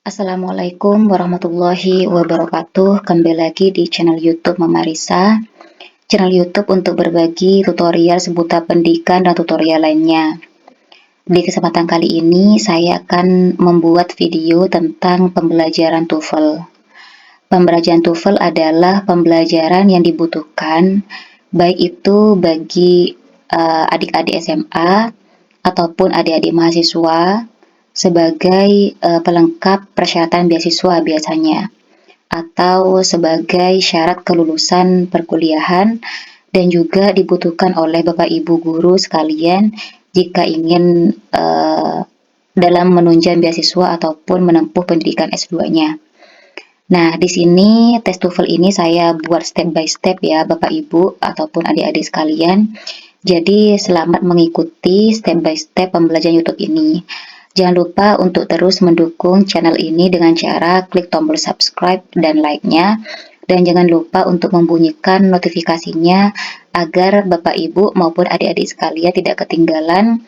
Assalamualaikum warahmatullahi wabarakatuh. Kembali lagi di channel YouTube Mama Risa. Channel YouTube untuk berbagi tutorial seputar pendidikan dan tutorial lainnya. Di kesempatan kali ini saya akan membuat video tentang pembelajaran TOEFL. Pembelajaran TOEFL adalah pembelajaran yang dibutuhkan baik itu bagi adik-adik SMA ataupun adik-adik mahasiswa sebagai pelengkap persyaratan beasiswa biasanya, atau sebagai syarat kelulusan perkuliahan, dan juga dibutuhkan oleh Bapak Ibu guru sekalian jika ingin dalam menunjang beasiswa ataupun menempuh pendidikan S2-nya. Nah, di sini tes TOEFL ini saya buat step by step ya Bapak Ibu ataupun adik-adik sekalian. Jadi selamat mengikuti step by step pembelajaran YouTube ini. Jangan lupa untuk terus mendukung channel ini dengan cara klik tombol subscribe dan like-nya. Dan jangan lupa untuk membunyikan notifikasinya agar Bapak Ibu maupun adik-adik sekalian tidak ketinggalan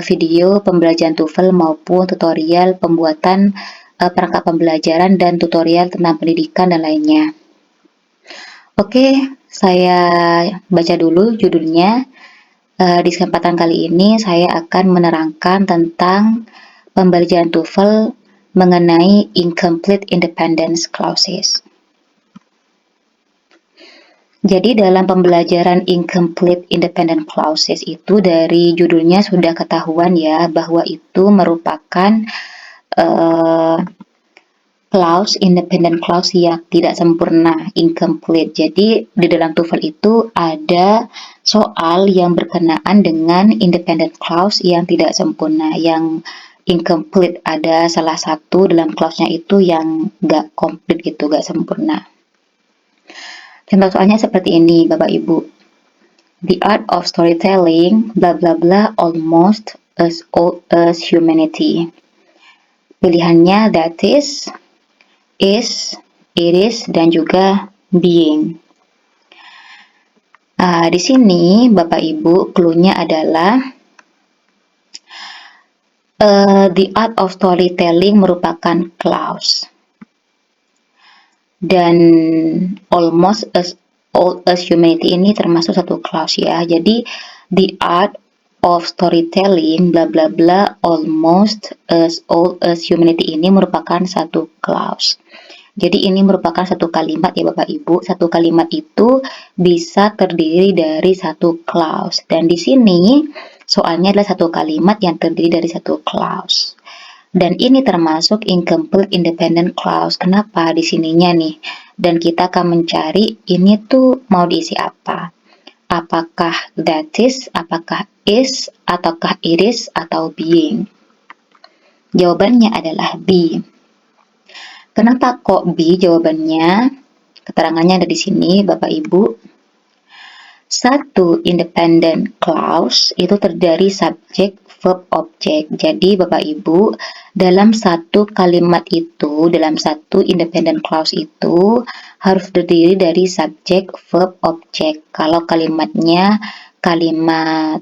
video pembelajaran TOEFL maupun tutorial pembuatan perangkat pembelajaran dan tutorial tentang pendidikan dan lainnya. Oke, saya baca dulu judulnya. Di kesempatan kali ini saya akan menerangkan tentang pembelajaran TOEFL mengenai incomplete independence clauses. Jadi dalam pembelajaran incomplete independent clauses itu dari judulnya sudah ketahuan ya bahwa itu merupakan clause independent clause yang tidak sempurna, incomplete. Jadi di dalam TOEFL itu ada soal yang berkenaan dengan independent clause yang tidak sempurna, yang incomplete. Ada salah satu dalam clause-nya itu yang gak komplit gitu, gak sempurna. Contoh soalnya seperti ini Bapak Ibu. The art of storytelling, bla bla bla, almost as old as humanity. Pilihannya that is, it is, dan juga being. Di sini Bapak Ibu clue-nya adalah the art of storytelling merupakan clause. Dan almost as old as humanity ini termasuk satu clause ya. Jadi the art of storytelling bla bla bla almost as old as humanity ini merupakan satu clause. Jadi ini merupakan satu kalimat ya Bapak Ibu. Satu kalimat itu bisa terdiri dari satu clause. Dan di sini soalnya adalah satu kalimat yang terdiri dari satu clause. Dan ini termasuk incomplete independent clause. Kenapa di sininya nih? Dan kita akan mencari ini tuh mau diisi apa? Apakah that is, apakah is, ataukah it is, atau being? Jawabannya adalah B. Kenapa kok B jawabannya? Keterangannya ada di sini, Bapak Ibu. Satu independent clause itu terdiri subjek, verb, objek. Jadi Bapak Ibu, dalam satu kalimat itu, dalam satu independent clause itu harus terdiri dari subjek, verb, objek. Kalau kalimatnya kalimat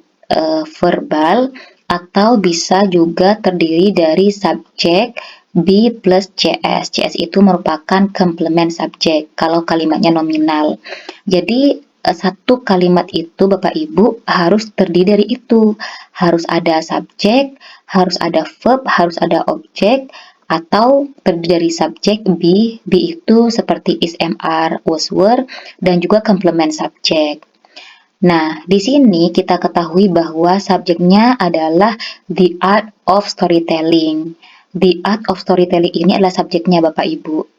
verbal, atau bisa juga terdiri dari subjek be plus cs. Cs itu merupakan complement subjek kalau kalimatnya nominal. Jadi satu kalimat itu Bapak Ibu harus terdiri dari itu. Harus ada subjek, harus ada verb, harus ada objek, atau terdiri dari subjek be itu seperti is, am, was, were, dan juga complement subjek. Nah, di sini kita ketahui bahwa subjeknya adalah the art of storytelling. The art of storytelling ini adalah subjeknya Bapak Ibu.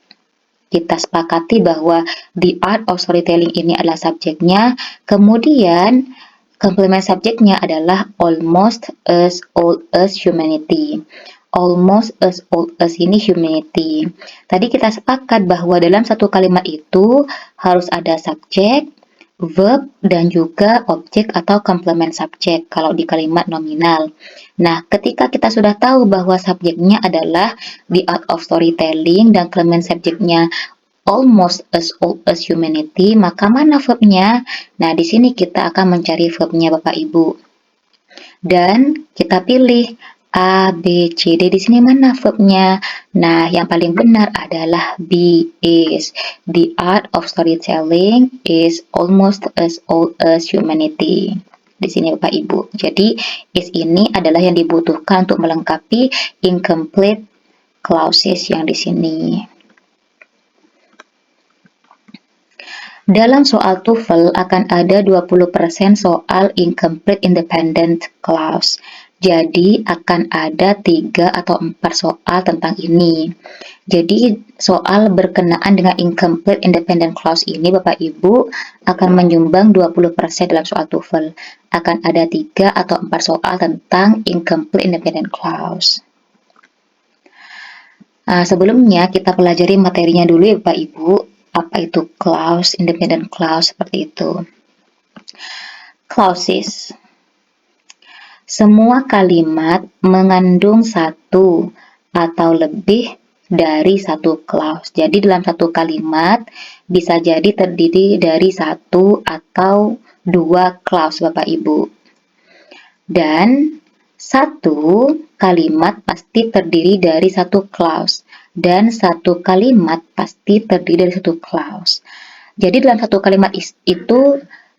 Kita sepakati bahwa the art of storytelling ini adalah subjeknya. Kemudian, complement subjeknya adalah almost as old as humanity. Almost as old as ini humanity. Tadi kita sepakat bahwa dalam satu kalimat itu harus ada subjek, verb, dan juga objek atau complement subjek kalau di kalimat nominal. Nah, ketika kita sudah tahu bahwa subjeknya adalah the art of storytelling dan complement subjeknya almost as old as humanity, maka mana verbnya? Nah, di sini kita akan mencari verbnya Bapak Ibu. Dan kita pilih A, B, C, D. Di sini mana verbnya? Nah, yang paling benar adalah B, is. The art of storytelling is almost as old as humanity. Di sini Bapak Ibu. Jadi, is ini adalah yang dibutuhkan untuk melengkapi incomplete clauses yang di sini. Dalam soal TOEFL akan ada 20% soal incomplete independent clause. Jadi akan ada 3 atau 4 soal tentang ini. Jadi soal berkenaan dengan incomplete independent clause ini Bapak Ibu akan menyumbang 20% dalam soal TOEFL. Akan ada 3 atau 4 soal tentang incomplete independent clause. Sebelumnya kita pelajari materinya dulu ya Bapak Ibu. Apa itu clause, independent clause, seperti itu. Clauses. Semua kalimat mengandung satu atau lebih dari satu clause. Jadi dalam satu kalimat bisa jadi terdiri dari satu atau dua clause Bapak Ibu. Dan satu kalimat pasti terdiri dari satu clause. Dan satu kalimat pasti terdiri dari satu clause. Jadi dalam satu kalimat itu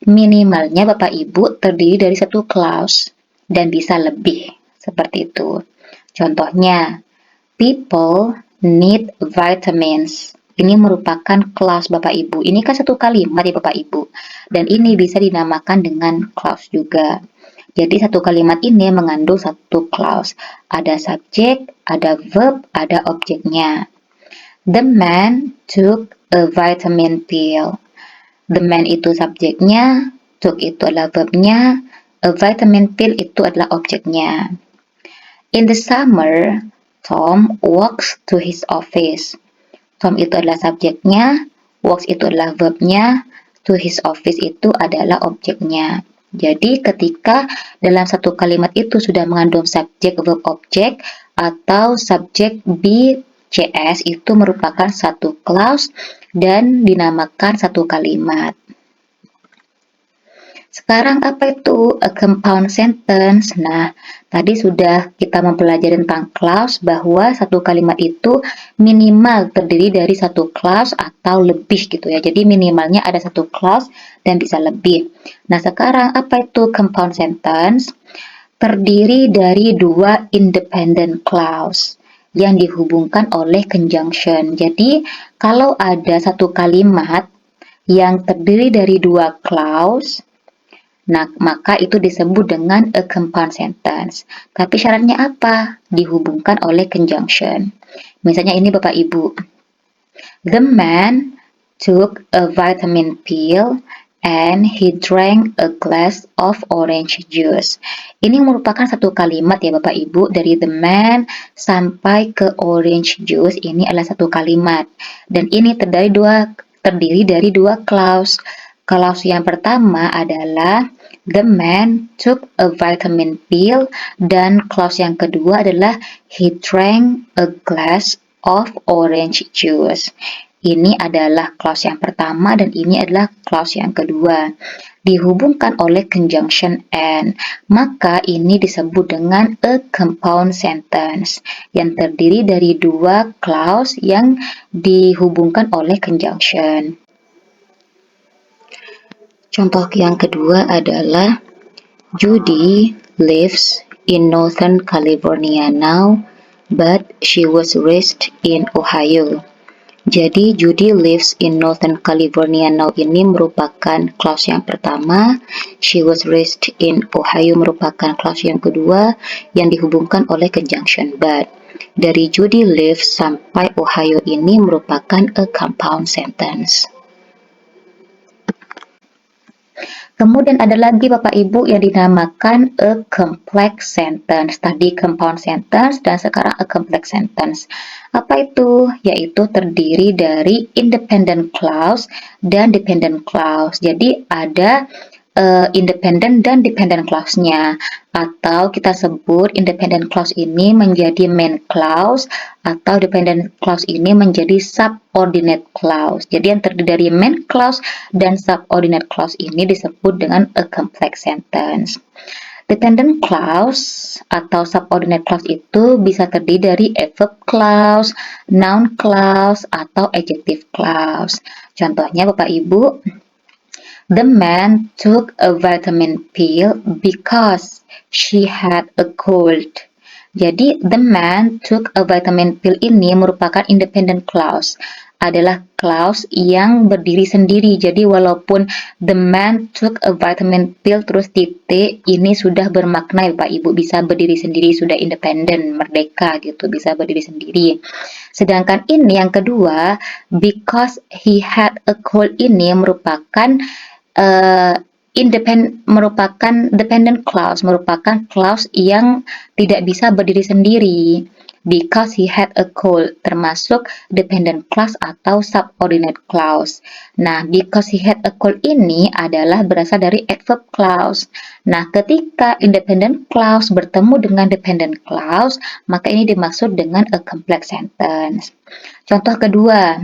minimalnya Bapak Ibu terdiri dari satu clause dan bisa lebih seperti itu. Contohnya, people need vitamins. Ini merupakan clause Bapak Ibu. Ini kan satu kalimat ya Bapak Ibu. Dan ini bisa dinamakan dengan clause juga. Jadi satu kalimat ini mengandung satu clause. Ada subjek, ada verb, ada objeknya. The man took a vitamin pill. The man itu subjeknya, took itu adalah verbnya, a vitamin pill itu adalah objeknya. In the summer, Tom walks to his office. Tom itu adalah subjeknya, walks itu adalah verbnya, to his office itu adalah objeknya. Jadi ketika dalam satu kalimat itu sudah mengandung subjek, verb, objek, atau subjek be CS itu merupakan satu clause dan dinamakan satu kalimat. Sekarang apa itu a compound sentence? Nah, tadi sudah kita mempelajari tentang clause bahwa satu kalimat itu minimal terdiri dari satu clause atau lebih gitu ya. Jadi minimalnya ada satu clause dan bisa lebih. Nah, sekarang apa itu compound sentence? Terdiri dari dua independent clause yang dihubungkan oleh conjunction. Jadi, kalau ada satu kalimat yang terdiri dari dua clause, nah, maka itu disebut dengan a compound sentence. Tapi syaratnya apa? Dihubungkan oleh conjunction. Misalnya ini Bapak Ibu. The man took a vitamin pill and he drank a glass of orange juice. Ini merupakan satu kalimat ya Bapak Ibu. Dari the man sampai ke orange juice ini adalah satu kalimat. Dan ini terdiri dari dua clause. Clause yang pertama adalah the man took a vitamin pill dan clause yang kedua adalah he drank a glass of orange juice. Ini adalah clause yang pertama dan ini adalah clause yang kedua. Dihubungkan oleh conjunction and, maka ini disebut dengan a compound sentence yang terdiri dari dua clause yang dihubungkan oleh conjunction. Contoh yang kedua adalah Judy lives in Northern California now, but she was raised in Ohio. Jadi Judy lives in Northern California now ini merupakan clause yang pertama, she was raised in Ohio merupakan clause yang kedua yang dihubungkan oleh conjunction but. Dari Judy lives sampai Ohio ini merupakan a compound sentence. Kemudian ada lagi Bapak Ibu yang dinamakan a complex sentence. Tadi compound sentence dan sekarang a complex sentence. Apa itu? Yaitu terdiri dari independent clause dan dependent clause. Jadi ada independent dan dependent clause-nya, atau kita sebut independent clause ini menjadi main clause atau dependent clause ini menjadi subordinate clause. Jadi yang terdiri dari main clause dan subordinate clause ini disebut dengan a complex sentence. Dependent clause atau subordinate clause itu bisa terdiri dari adverb clause, noun clause, atau adjective clause. Contohnya Bapak Ibu, the man took a vitamin pill because she had a cold. Jadi, the man took a vitamin pill ini merupakan independent clause, adalah clause yang berdiri sendiri. Jadi, walaupun the man took a vitamin pill terus titik, ini sudah bermakna ya Pak Ibu, bisa berdiri sendiri, sudah independen, merdeka gitu, bisa berdiri sendiri. Sedangkan ini yang kedua, because he had a cold ini merupakan merupakan dependent clause, merupakan clause yang tidak bisa berdiri sendiri. Because he had a cold, termasuk dependent clause atau subordinate clause. Nah, because he had a cold ini adalah berasal dari adverb clause. Nah, ketika independent clause bertemu dengan dependent clause, maka ini dimaksud dengan a complex sentence. Contoh kedua,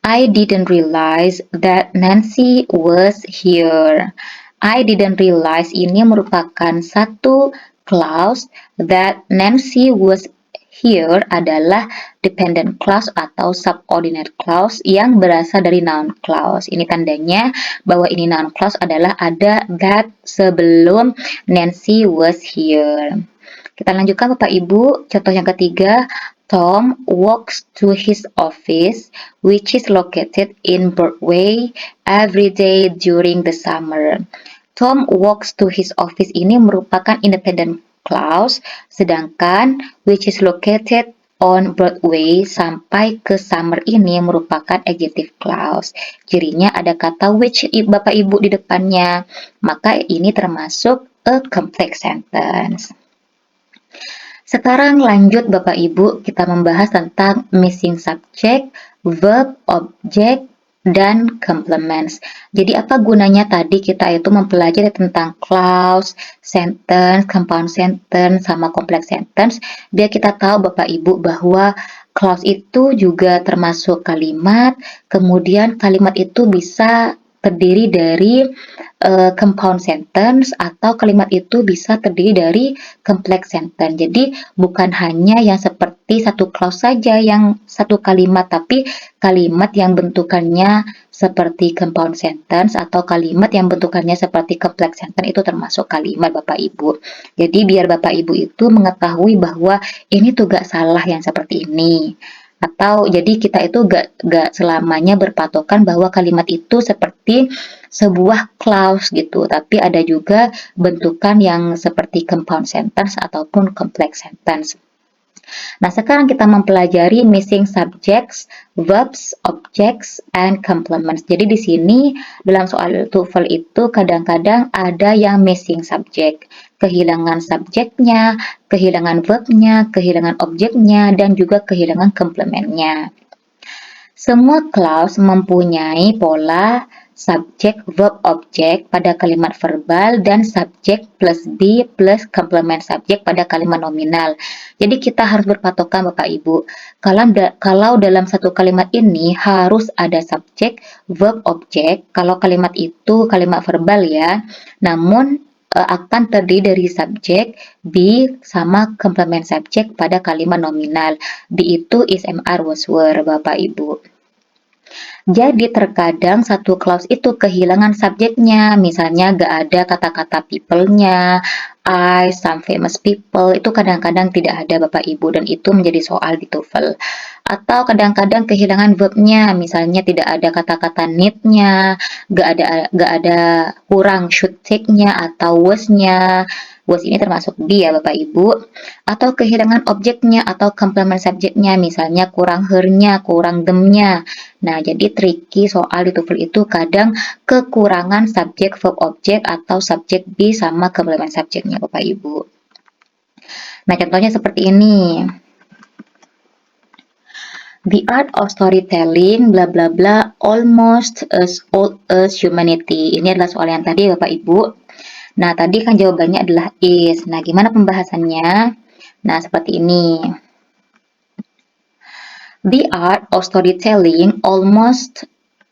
I didn't realize that Nancy was here. I didn't realize ini merupakan satu clause, that Nancy was here adalah dependent clause atau subordinate clause yang berasal dari noun clause. Ini tandanya bahwa ini noun clause adalah ada that sebelum Nancy was here. Kita lanjutkan Bapak Ibu, contoh yang ketiga, Tom walks to his office, which is located in Broadway, every day during the summer. Tom walks to his office ini merupakan independent clause, sedangkan which is located on Broadway sampai ke summer ini merupakan adjective clause. Cirinya ada kata which Bapak Ibu di depannya, maka ini termasuk a complex sentence. Sekarang lanjut Bapak Ibu, kita membahas tentang missing subject, verb, object, dan complements. Jadi apa gunanya tadi kita itu mempelajari tentang clause, sentence, compound sentence, sama complex sentence, biar kita tahu Bapak Ibu bahwa clause itu juga termasuk kalimat, kemudian kalimat itu bisa terdiri dari compound sentence atau kalimat itu bisa terdiri dari complex sentence. Jadi bukan hanya yang seperti satu clause saja yang satu kalimat, tapi kalimat yang bentukannya seperti compound sentence atau kalimat yang bentukannya seperti complex sentence itu termasuk kalimat Bapak Ibu. Jadi biar Bapak Ibu itu mengetahui bahwa ini tuh gak salah yang seperti ini. Atau jadi kita itu gak selamanya berpatokan bahwa kalimat itu seperti sebuah clause gitu, tapi ada juga bentukan yang seperti compound sentence ataupun complex sentence. Nah, sekarang kita mempelajari missing subjects, verbs, objects, and complements. Jadi di sini dalam soal TOEFL itu kadang-kadang ada yang missing subject, kehilangan subjeknya, kehilangan verbnya, kehilangan objeknya, dan juga kehilangan complementnya. Semua clause mempunyai pola subjek, verb, objek pada kalimat verbal dan subjek plus be plus komplement subjek pada kalimat nominal. Jadi kita harus berpatokan Bapak Ibu. Kalau dalam satu kalimat ini harus ada subjek, verb, objek. Kalau kalimat itu kalimat verbal ya. Namun akan terdiri dari subjek, be, sama komplement subjek pada kalimat nominal. Be itu is, am, are, was, were, Bapak Ibu. Jadi terkadang satu clause itu kehilangan subjeknya, misalnya gak ada kata-kata people-nya, I, some famous people, itu kadang-kadang tidak ada Bapak Ibu dan itu menjadi soal di TOEFL. Atau kadang-kadang kehilangan verb-nya, misalnya tidak ada kata-kata need-nya, gak ada kurang should take-nya atau was-nya. Was ini termasuk be ya Bapak Ibu. Atau kehilangan objeknya atau complement subjeknya, misalnya kurang her-nya, kurang them-nya. Nah, jadi tricky soal di TOEFL itu kadang kekurangan subjek, verb, objek atau subjek be sama complement subjeknya Bapak Ibu. Nah, contohnya seperti ini. The art of storytelling, bla bla bla, almost as old as humanity. Ini adalah soal yang tadi Bapak Ibu. Nah, tadi kan jawabannya adalah is. Nah, gimana pembahasannya? Nah, seperti ini. The art of storytelling almost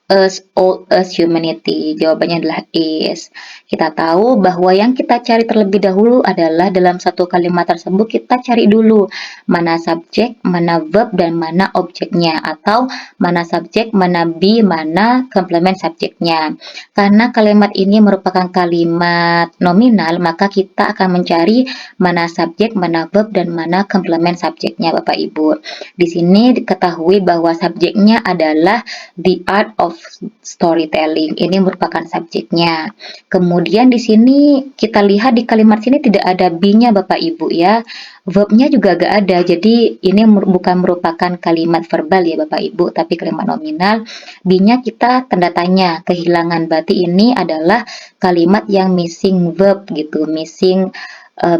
as old as humanity? Jawabannya adalah is. Kita tahu bahwa yang kita cari terlebih dahulu adalah dalam satu kalimat tersebut kita cari dulu mana subjek, mana verb, dan mana objeknya, atau mana subjek, mana be, mana komplement subjeknya. Karena kalimat ini merupakan kalimat nominal, maka kita akan mencari mana subjek, mana verb, dan mana komplement subjeknya, Bapak Ibu. Di sini diketahui bahwa subjeknya adalah the art of storytelling. Ini merupakan subjeknya. Kemudian di sini kita lihat di kalimat sini tidak ada be-nya Bapak Ibu ya. Verbnya juga gak ada. Jadi ini bukan merupakan kalimat verbal ya Bapak Ibu, tapi kalimat nominal. Be-nya kita tanda tanya, kehilangan. Berarti ini adalah kalimat yang missing verb gitu, missing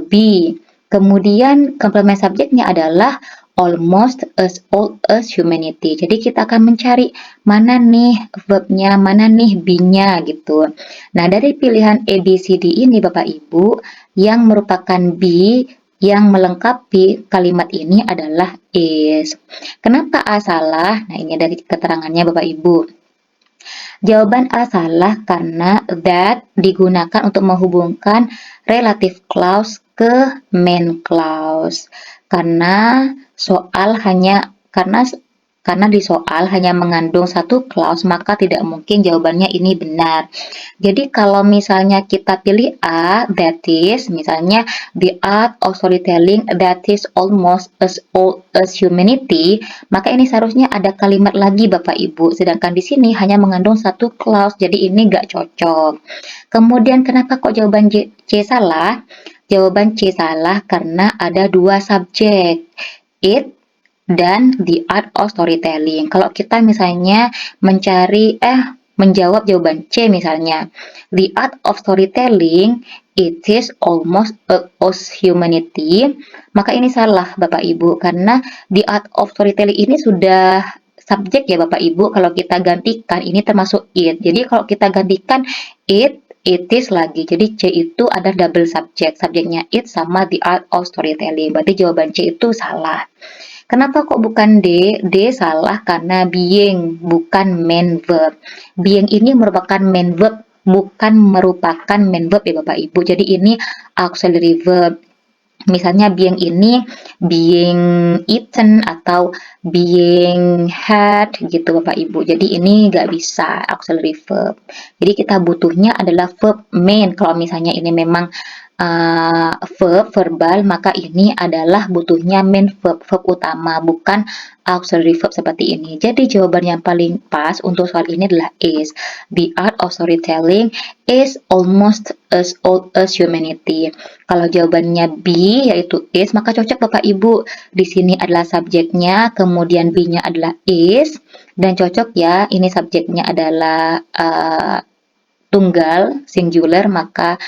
be. Kemudian komplement subjeknya adalah almost as old as humanity. Jadi kita akan mencari mana nih verbnya, mana nih be-nya gitu. Nah, dari pilihan A, B, C, D ini Bapak Ibu, yang merupakan be yang melengkapi kalimat ini adalah is. Kenapa A salah? Nah, ini dari keterangannya Bapak Ibu. Jawaban A salah karena that digunakan untuk menghubungkan relative clause ke main clause. Karena di soal hanya mengandung satu clause, maka tidak mungkin jawabannya ini benar. Jadi kalau misalnya kita pilih A, that is, misalnya the art of storytelling that is almost as old as humanity, maka ini seharusnya ada kalimat lagi Bapak Ibu. Sedangkan di sini hanya mengandung satu clause, jadi ini nggak cocok. Kemudian kenapa kok jawaban C salah? Jawaban C salah karena ada dua subjek, it dan the art of storytelling. Kalau kita misalnya menjawab jawaban C misalnya, the art of storytelling it is almost as humanity, maka ini salah Bapak Ibu karena the art of storytelling ini sudah subjek ya Bapak Ibu. Kalau kita gantikan ini termasuk it. Jadi kalau kita gantikan it is lagi. Jadi C itu ada double subjek. Subjeknya it sama the art of storytelling. Berarti jawaban C itu salah. Kenapa kok bukan D? D salah karena being, bukan main verb. Being ini merupakan main verb, bukan merupakan main verb ya Bapak Ibu. Jadi ini auxiliary verb. Misalnya being ini being eaten atau being had gitu Bapak Ibu. Jadi ini nggak bisa auxiliary verb. Jadi kita butuhnya adalah verb main. Kalau misalnya ini memang verb verbal, maka ini adalah butuhnya main verb utama, bukan auxiliary verb seperti ini. Jadi jawaban yang paling pas untuk soal ini adalah is. The art of storytelling is almost as old as humanity. Kalau jawabannya B yaitu is, maka cocok Bapak Ibu. Di sini adalah subjeknya, kemudian B-nya adalah is, dan cocok ya. Ini subjeknya adalah tunggal singular, maka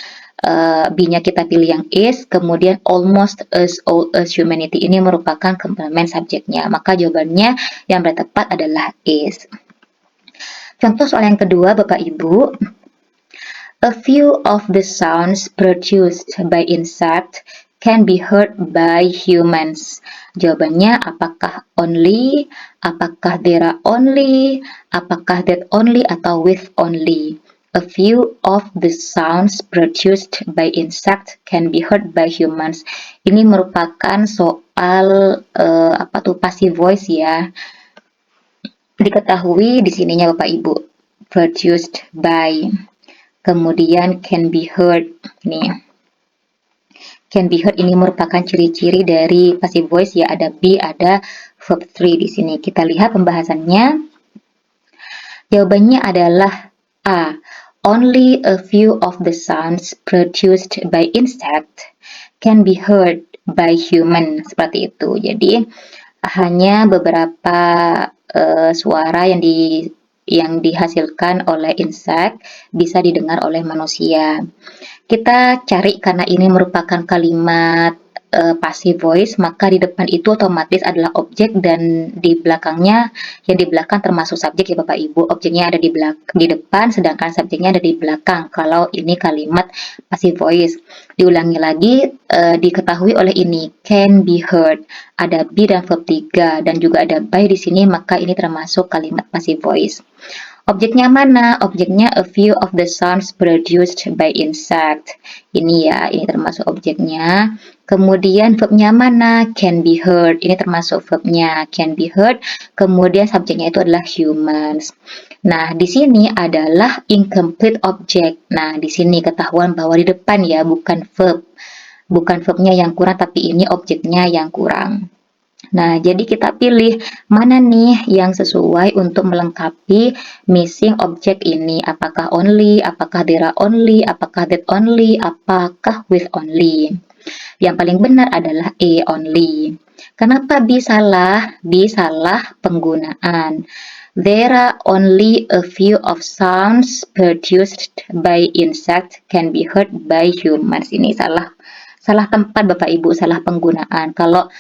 B-nya kita pilih yang is, kemudian almost as old as humanity ini merupakan komplement subjeknya, maka jawabannya yang tepat adalah is. Contoh soal yang kedua Bapak Ibu, a few of the sounds produced by insect can be heard by humans. Jawabannya apakah only, apakah there are only, apakah that only, atau with only. A few of the sounds produced by insect can be heard by humans. Ini merupakan soal passive voice ya. Diketahui di sininya Bapak Ibu, produced by, kemudian can be heard. Nih, can be heard ini merupakan ciri-ciri dari passive voice ya. Ada be, ada verb 3 di sini. Kita lihat pembahasannya. Jawabannya adalah A. Only a few of the sounds produced by insect can be heard by human. Seperti itu. Jadi hanya beberapa suara yang dihasilkan oleh insect bisa didengar oleh manusia. Kita cari karena ini merupakan kalimat passive voice, maka di depan itu otomatis adalah objek dan di belakangnya, yang di belakang termasuk subjek ya Bapak Ibu. Objeknya ada di depan, sedangkan subjeknya ada di belakang. Kalau ini kalimat passive voice. Diulangi lagi, diketahui oleh ini can be heard, ada be dan verb 3 dan juga ada by di sini, maka ini termasuk kalimat passive voice. Objeknya mana? Objeknya a few of the sounds produced by insect. Ini ya, ini termasuk objeknya. Kemudian verbnya mana? Can be heard. Ini termasuk verbnya can be heard. Kemudian subjeknya itu adalah humans. Nah, di sini adalah incomplete object. Nah, di sini ketahuan bahwa di depan ya, bukan verb. Bukan verbnya yang kurang, tapi ini objeknya yang kurang. Nah, jadi kita pilih mana nih yang sesuai untuk melengkapi missing object ini. Apakah only, apakah there are only, apakah that only, apakah with only. Yang paling benar adalah A, only. Kenapa B salah? B salah penggunaan. There are only a few of sounds produced by insects can be heard by humans. Ini salah tempat Bapak Ibu, salah penggunaan. Kalau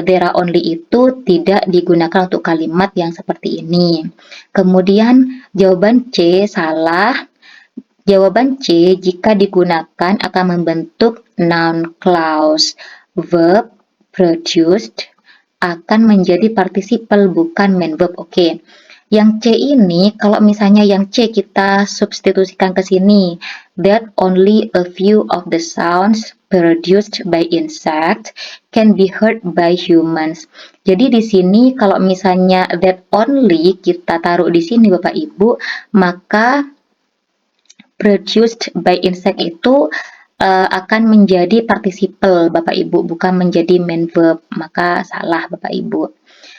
there are only itu tidak digunakan untuk kalimat yang seperti ini. Kemudian jawaban C salah. Jawaban C jika digunakan akan membentuk noun clause. Verb produced akan menjadi participle bukan main verb. Oke. Yang C ini kalau misalnya yang C kita substitusikan ke sini, that only a few of the sounds produced by insects can be heard by humans. Jadi di sini kalau misalnya that only kita taruh di sini Bapak Ibu, maka produced by insect itu akan menjadi participle Bapak Ibu, bukan menjadi main verb. Maka salah Bapak Ibu.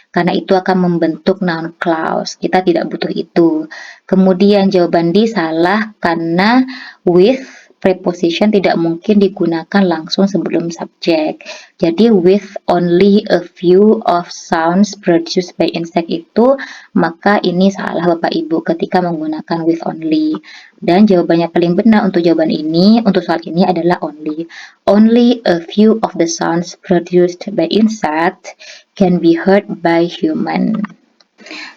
Karena itu akan membentuk noun clause. Kita tidak butuh itu. Kemudian jawaban D salah karena with preposition tidak mungkin digunakan langsung sebelum subjek. Jadi with only a few of sounds produced by insect itu, maka ini salah Bapak Ibu ketika menggunakan with only. Dan jawabannya paling benar untuk jawaban ini, untuk soal ini adalah only. Only a few of the sounds produced by insect can be heard by human.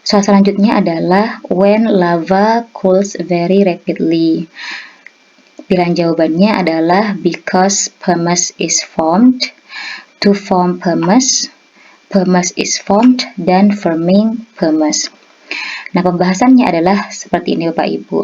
Soal selanjutnya adalah when lava cools very rapidly. Pilihan jawabannya adalah because pumice is formed, to form pumice, pumice is formed, dan forming pumice. Nah, pembahasannya adalah seperti ini Bapak Ibu.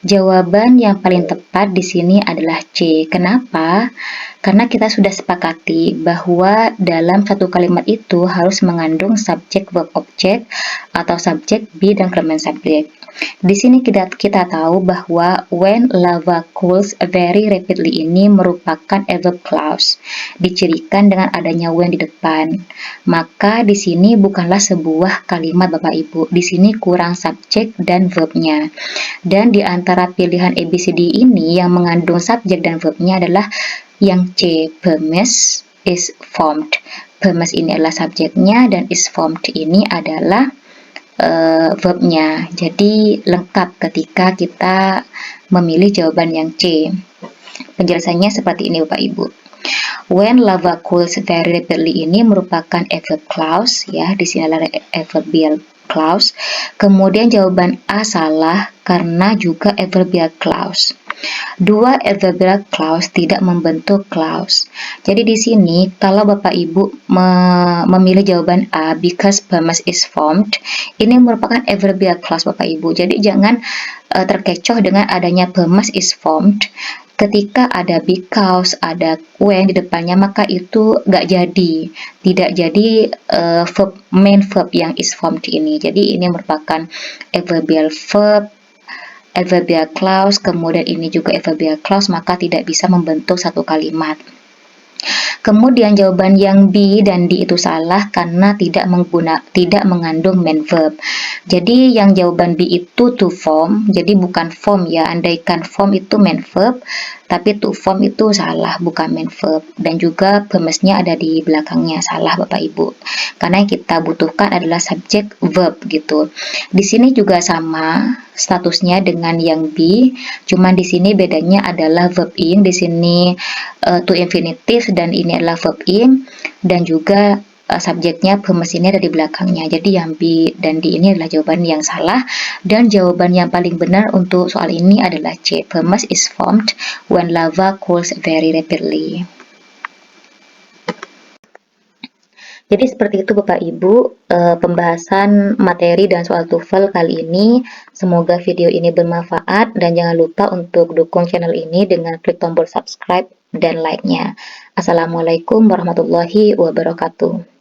Jawaban yang paling tepat di sini adalah C. Kenapa? Karena kita sudah sepakati bahwa dalam satu kalimat itu harus mengandung subjek verb object atau subjek be dan complement subject. Di sini kita tahu bahwa when lava cools very rapidly ini merupakan adverb clause, dicirikan dengan adanya when di depan. Maka di sini bukanlah sebuah kalimat Bapak Ibu. Di sini kurang subjek dan verbnya. Dan di antara pilihan ABCD ini yang mengandung subjek dan verbnya adalah yang C, pumice is formed. Pumice ini adalah subjeknya dan is formed ini adalah verbnya. Jadi lengkap ketika kita memilih jawaban yang C. Penjelasannya seperti ini Bapak Ibu. When lava cools very rapidly ini merupakan adverb clause ya, di sini adalah adverbial clause. Kemudian jawaban A salah karena juga adverbial clause. Dua adverbial clause tidak membentuk clause. Jadi di sini kalau Bapak Ibu memilih jawaban A because pumice is formed, ini merupakan adverbial clause Bapak Ibu. Jadi jangan terkecoh dengan adanya pumice is formed. Ketika ada because, ada when di depannya, maka itu tidak jadi main verb yang is formed ini. Jadi ini merupakan adverbial verb, adverbial clause, kemudian ini juga adverbial clause, maka tidak bisa membentuk satu kalimat. Kemudian jawaban yang B dan D itu salah karena tidak mengandung main verb. Jadi yang jawaban B itu to form, jadi bukan form ya. Andaikan form itu main verb, tapi to form itu salah, bukan main verb. Dan juga pumice-nya ada di belakangnya, salah Bapak Ibu. Karena yang kita butuhkan adalah subjek verb gitu. Di sini juga sama statusnya dengan yang B, cuman di sini bedanya adalah verb ing, di sini to infinitive dan ini adalah verb ing, dan juga subjeknya pumice ini ada di belakangnya. Jadi yang B dan D ini adalah jawaban yang salah, dan jawaban yang paling benar untuk soal ini adalah C. Pumice is formed when lava cools very rapidly. Jadi seperti itu Bapak Ibu, pembahasan materi dan soal TOEFL kali ini. Semoga video ini bermanfaat dan jangan lupa untuk dukung channel ini dengan klik tombol subscribe dan like-nya. Assalamualaikum warahmatullahi wabarakatuh.